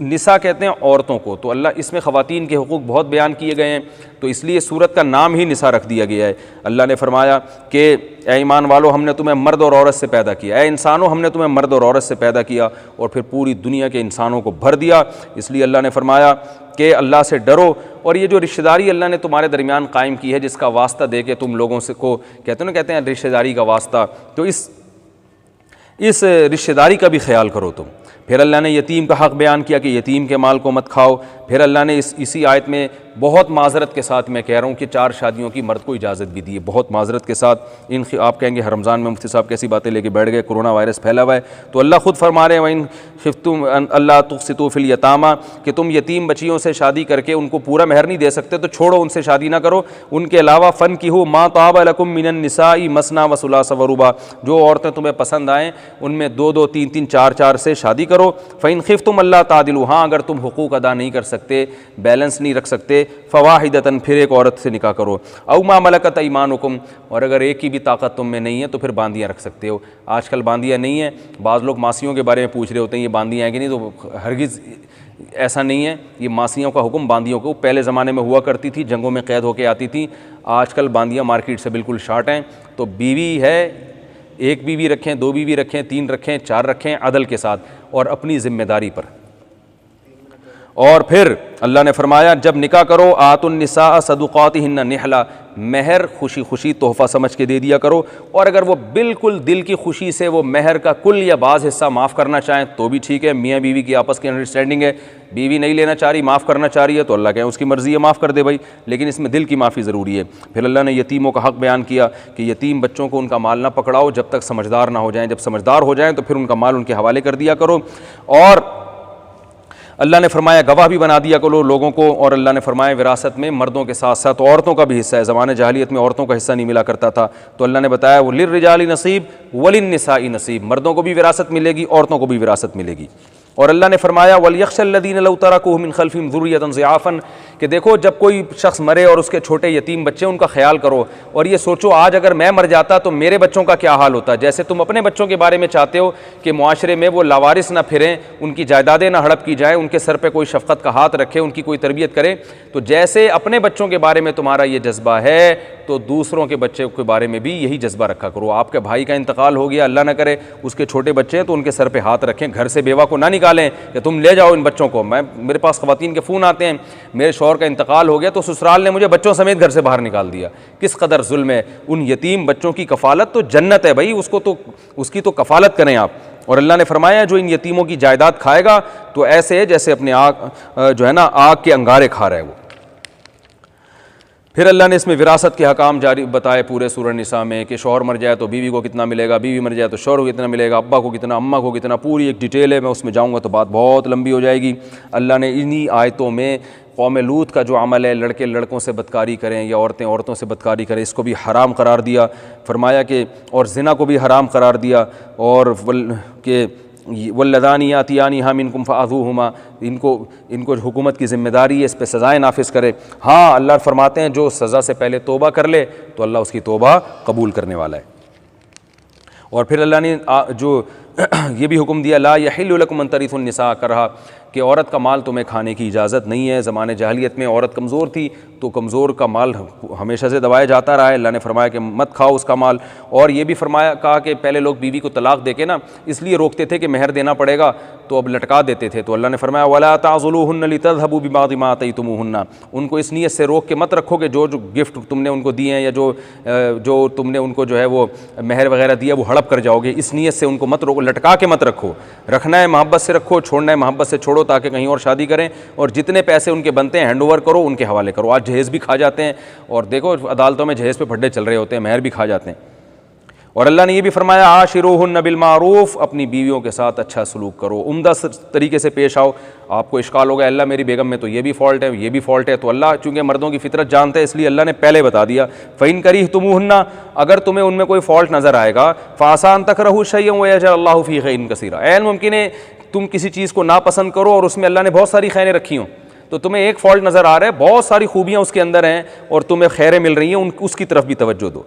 نساء کہتے ہیں عورتوں کو، تو اللہ اس میں خواتین کے حقوق بہت بیان کیے گئے ہیں، تو اس لیے سورت کا نام ہی نساء رکھ دیا گیا ہے۔ اللہ نے فرمایا کہ اے ایمان والو ہم نے تمہیں مرد اور عورت سے پیدا کیا، اے انسانوں ہم نے تمہیں مرد اور عورت سے پیدا کیا، اور پھر پوری دنیا کے انسانوں کو بھر دیا۔ اس لیے اللہ نے فرمایا کہ اللہ سے ڈرو، اور یہ جو رشتہ داری اللہ نے تمہارے درمیان قائم کی ہے، جس کا واسطہ دے کے تم لوگوں سے کو کہتے ہیں رشتہ داری کا واسطہ، تو اس رشتہ داری کا بھی خیال کرو تم۔ پھر اللہ نے یتیم کا حق بیان کیا کہ یتیم کے مال کو مت کھاؤ۔ پھر اللہ نے اسی آیت میں بہت معذرت کے ساتھ میں کہہ رہا ہوں کہ 4 شادیوں کی مرد کو اجازت بھی دی ہے، بہت معذرت کے ساتھ۔ آپ کہیں گے رمضان میں مفتی صاحب کیسی باتیں لے کے بیٹھ گئے، کرونا وائرس پھیلا ہوا ہے، تو اللہ خود فرما رہے ہیں وَإِن خِفْتُمْ أَلَّا تُقْسِطُوا فِي الْيَتَامَىٰ کہ تم یتیم بچیوں سے شادی کر کے ان کو پورا مہر نہیں دے سکتے تو چھوڑو، ان سے شادی نہ کرو۔ ان کے علاوہ فَانكِحُوا مَا طَابَ لَكُم مِّنَ النِّسَاءِ مَثْنَىٰ وَثُلَاثَ وَرُبَاع جو عورتیں تمہیں پسند آئیں ان میں 2 3 3 4 سے شادی کرو۔ فَإِن خِفْتُمْ أَلَّا تَعْدِلُوا ہاں اگر تم حقوق ادا نہیں کر سکتے، بیلنس نہیں رکھ سکتے، فواحدۃ پھر ایک عورت سے نکاح کرو، او ما ملکت ایمانکم اور اگر ایک کی بھی طاقت تم میں نہیں ہے تو پھر باندیاں رکھ سکتے ہو۔ آج کل باندیاں نہیں ہیں، بعض لوگ ماسیوں کے بارے میں پوچھ رہے ہوتے ہیں یہ باندیاں ہیں کہ نہیں، تو ہرگز ایسا نہیں ہے، یہ ماسیوں کا حکم باندیوں کو پہلے زمانے میں ہوا کرتی تھی، جنگوں میں قید ہو کے آتی تھیں۔ آج کل باندیاں مارکیٹ سے بالکل شارٹ ہیں، تو بیوی ہے 1 بیوی رکھیں، 2 بیوی رکھیں، 3 رکھیں، 4 رکھیں، عدل کے ساتھ اور اپنی ذمہ داری پر۔ اور پھر اللہ نے فرمایا جب نکاح کرو آتوا النساء صدقاتہن نحلا مہر خوشی خوشی تحفہ سمجھ کے دے دیا کرو، اور اگر وہ بالکل دل کی خوشی سے وہ مہر کا کل یا بعض حصہ معاف کرنا چاہیں تو بھی ٹھیک ہے، میاں بیوی کی آپس کی انڈرسٹینڈنگ ہے، بیوی نہیں لینا چاہ رہی معاف کرنا چاہ رہی ہے تو اللہ کہیں اس کی مرضی ہے معاف کر دے بھائی، لیکن اس میں دل کی معافی ضروری ہے۔ پھر اللہ نے یتیموں کا حق بیان کیا کہ یتیم بچوں کو ان کا مال نہ پکڑاؤ جب تک سمجھدار نہ ہو جائیں، جب سمجھدار ہو جائیں تو پھر ان کا مال ان کے حوالے کر دیا کرو۔ اور اللہ نے فرمایا گواہ بھی بنا دیا کرو لوگوں کو، اور اللہ نے فرمایا وراثت میں مردوں کے ساتھ ساتھ عورتوں کا بھی حصہ ہے، زمانے جاہلیت میں عورتوں کا حصہ نہیں ملا کرتا تھا، تو اللہ نے بتایا للرجال نصیب وللنساء نصیب مردوں کو بھی وراثت ملے گی، عورتوں کو بھی وراثت ملے گی۔ اور اللہ نے فرمایا وَلْيَخْشَ الَّذِينَ لَوْ تَرَكُوا مِنْ خَلْفِهِمْ ذُرِّيَّةً ضِعَافًا کہ دیکھو جب کوئی شخص مرے اور اس کے چھوٹے یتیم بچے ان کا خیال کرو، اور یہ سوچو آج اگر میں مر جاتا تو میرے بچوں کا کیا حال ہوتا، جیسے تم اپنے بچوں کے بارے میں چاہتے ہو کہ معاشرے میں وہ لاوارث نہ پھریں، ان کی جائیدادیں نہ ہڑپ کی جائیں، ان کے سر پہ کوئی شفقت کا ہاتھ رکھے، ان کی کوئی تربیت کرے، تو جیسے اپنے بچوں کے بارے میں تمہارا یہ جذبہ ہے تو دوسروں کے بچے کے بارے میں بھی یہی جذبہ رکھا کرو۔ آپ کے بھائی کا انتقال ہو گیا، اللہ نہ کرے اس کے چھوٹے بچے ہیں تو ان کے سر پہ ہاتھ رکھیں، گھر سے بیوہ کو نہ نکالیں کہ تم لے جاؤ ان بچوں کو۔ میرے پاس خواتین کے فون آتے ہیں میرے شوہر کا انتقال ہو گیا تو سسرال نے مجھے بچوں سمیت گھر سے باہر نکال دیا، کس قدر ظلم ہے۔ ان یتیم بچوں کی کفالت تو جنت ہے بھائی، اس کی تو کفالت کریں آپ۔ اور اللہ نے فرمایا جو ان یتیموں کی جائیداد کھائے گا تو ایسے ہے جیسے اپنے آگ کے انگارے کھا رہا ہے وہ۔ پھر اللہ نے اس میں وراثت کے حکام جاری بتائے پورے سورہ نساء میں کہ شوہر مر جائے تو بیوی کو کتنا ملے گا، بیوی مر جائے تو شوہر کو کتنا ملے گا، ابا کو کتنا، اماں کو کتنا، پوری ایک ڈیٹیل ہے، میں اس میں جاؤں گا تو بات بہت لمبی ہو جائے گی۔ اللہ نے انہی آیتوں میں قوم لوط کا جو عمل ہے لڑکے لڑکوں سے بدکاری کریں یا عورتیں عورتوں سے بدکاری کریں اس کو بھی حرام قرار دیا، فرمایا کہ اور زنا کو بھی حرام قرار دیا، اور کہ واللذان یاتیانہا منکم فآذوہما ان کو حکومت کی ذمہ داری ہے اس پہ سزائیں نافذ کرے۔ ہاں اللہ فرماتے ہیں جو سزا سے پہلے توبہ کر لے تو اللہ اس کی توبہ قبول کرنے والا ہے۔ اور پھر اللہ نے جو یہ بھی حکم دیا لا یحل لکم ان ترثوا النساء کرہا کہ عورت کا مال تمہیں کھانے کی اجازت نہیں ہے۔ زمانے جاہلیت میں عورت کمزور تھی تو کمزور کا مال ہمیشہ سے دبایا جاتا رہا ہے، اللہ نے فرمایا کہ مت کھاؤ اس کا مال۔ اور یہ بھی کہا کہ پہلے لوگ بیوی کو طلاق دے کے نا اس لیے روکتے تھے کہ مہر دینا پڑے گا تو اب لٹکا دیتے تھے، تو اللہ نے فرمایا وَلَا تَعْضُلُوهُنَّ لِتَذْهَبُوا بِبَعْضِ مَا آتَيْتُمُوهُنَّ ان کو اس نیت سے روک کے مت رکھو کہ جو گفٹ تم نے ان کو دیے ہیں یا جو تم نے ان کو جو ہے وہ مہر وغیرہ دیا وہ ہڑپ کر جاؤ گے، اس نیت سے ان کو مت روکو، لٹکا کے مت رکھو، رکھنا ہے محبت سے رکھو، چھوڑنا ہے محبت سے چھوڑو تاکہ کہیں اور شادی کریں، اور جتنے پیسے ان کے بنتے ہیں ہینڈ اوور کرو، ان کے حوالے کرو۔ آج جہیز بھی کھا جاتے ہیں، اور دیکھو عدالتوں میں جہیز پہ پھڈے چل رہے ہوتے ہیں، مہر بھی کھا جاتے ہیں۔ اور اللہ نے یہ بھی فرمایا عاشروہن بالمعروف اپنی بیویوں کے ساتھ اچھا سلوک کرو، عمدہ طریقے سے پیش آؤ۔ آپ کو اشکال ہوگا اللہ میری بیگم میں تو یہ بھی فالٹ ہے یہ بھی فالٹ ہے، تو اللہ چونکہ مردوں کی فطرت جانتا ہے اس لیے اللہ نے پہلے بتا دیا فَإِن كَرِهْتُمُوهُنَّ اگر تمہیں ان میں کوئی فالٹ نظر آئے گا فَعَسَىٰ أَن تَكْرَهُوا شَيْئًا وَيَجْعَلَ اللَّهُ فِيهِ خَيْرًا كَثِيرًا، ممکن ہے تم کسی چیز کو ناپسند کرو اور اس میں اللہ نے بہت ساری خیریں رکھی ہوں، تو تمہیں ایک فالٹ نظر آ رہا ہے، بہت ساری خوبیاں اس کے اندر ہیں اور تمہیں خیریں مل رہی ہیں، اس کی طرف بھی توجہ دو۔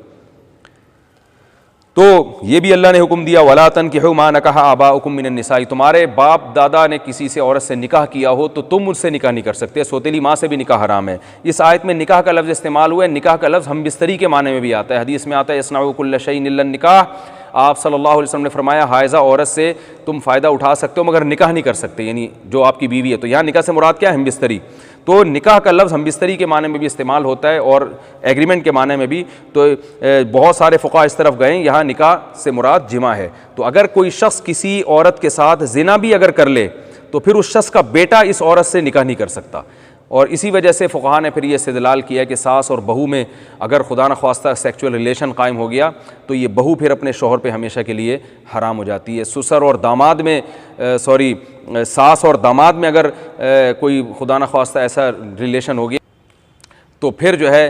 تو یہ بھی اللہ نے حکم دیا وَلَا تَنْكِحُوا مَا نَكَحَ آبَاؤُكُم مِّنَ النِّسَاءِ، تمہارے باپ دادا نے کسی سے عورت سے نکاح کیا ہو تو تم اس سے نکاح نہیں کر سکتے، سوتیلی ماں سے بھی نکاح حرام ہے۔ اس آیت میں نکاح کا لفظ استعمال ہوا ہے، نکاح کا لفظ ہم بستری کے معنی میں بھی آتا ہے، حدیث میں آتا ہے يَصْنَعُ كُلَّ شَيْءٍ إِلَّا النِّكَاحَ، آپ صلی اللہ علیہ وسلم نے فرمایا حائضہ عورت سے تم فائدہ اٹھا سکتے ہو مگر نکاح نہیں کر سکتے، یعنی جو آپ کی بیوی ہے۔ تو یہاں نکاح سے مراد کیا ہے؟ ہم بستری۔ تو نکاح کا لفظ ہم بستری کے معنی میں بھی استعمال ہوتا ہے اور ایگریمنٹ کے معنی میں بھی، تو بہت سارے فقہاء اس طرف گئے یہاں نکاح سے مراد جمع ہے۔ تو اگر کوئی شخص کسی عورت کے ساتھ زنا بھی اگر کر لے تو پھر اس شخص کا بیٹا اس عورت سے نکاح نہیں کر سکتا، اور اسی وجہ سے فقہاء نے پھر یہ استدلال کیا کہ ساس اور بہو میں اگر خدا نخواستہ سیکچول ریلیشن قائم ہو گیا تو یہ بہو پھر اپنے شوہر پہ ہمیشہ کے لیے حرام ہو جاتی ہے۔ سسر اور داماد میں ساس اور داماد میں اگر کوئی خدا نخواستہ ایسا ریلیشن ہو گیا تو پھر جو ہے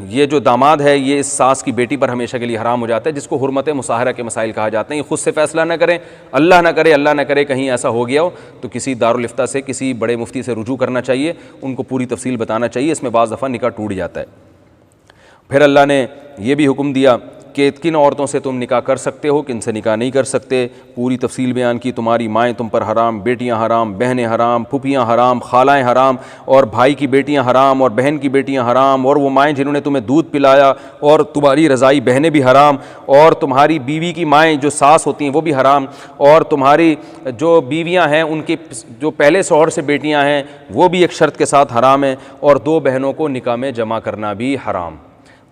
یہ جو داماد ہے یہ اس ساس کی بیٹی پر ہمیشہ کے لیے حرام ہو جاتا ہے، جس کو حرمت مصاہرہ کے مسائل کہا جاتے ہیں۔ یہ خود سے فیصلہ نہ کریں، اللہ نہ کرے کہیں ایسا ہو گیا ہو تو کسی دارالفتہ سے، کسی بڑے مفتی سے رجوع کرنا چاہیے، ان کو پوری تفصیل بتانا چاہیے، اس میں بعض دفعہ نکاح ٹوٹ جاتا ہے۔ پھر اللہ نے یہ بھی حکم دیا کہ کن عورتوں سے تم نکاح کر سکتے ہو، کن سے نکاح نہیں کر سکتے، پوری تفصیل بیان کی۔ تمہاری مائیں تم پر حرام، بیٹیاں حرام، بہنیں حرام، پھوپھیاں حرام، خالائیں حرام، اور بھائی کی بیٹیاں حرام اور بہن کی بیٹیاں حرام، اور وہ مائیں جنہوں نے تمہیں دودھ پلایا اور تمہاری رضائی بہنیں بھی حرام، اور تمہاری بیوی کی مائیں جو ساس ہوتی ہیں وہ بھی حرام، اور تمہاری جو بیویاں ہیں ان کی جو پہلے شوہر سے بیٹیاں ہیں وہ بھی ایک شرط کے ساتھ حرام ہیں، اور 2 بہنوں کو نکاح میں جمع کرنا بھی حرام۔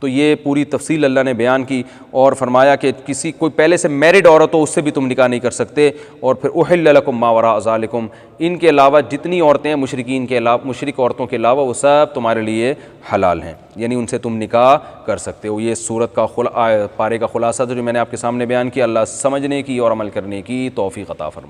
تو یہ پوری تفصیل اللہ نے بیان کی اور فرمایا کہ کوئی پہلے سے میرڈ عورت ہو اس سے بھی تم نکاح نہیں کر سکتے، اور پھر احل لکم ما وراء ذالکم، ان کے علاوہ جتنی عورتیں ہیں مشرکین کے علاوہ، مشرک عورتوں کے علاوہ وہ سب تمہارے لیے حلال ہیں، یعنی ان سے تم نکاح کر سکتے ہو۔ یہ سورت کا پارے کا خلاصہ جو میں نے آپ کے سامنے بیان کیا، اللہ سمجھنے کی اور عمل کرنے کی توفیق عطا فرمائے۔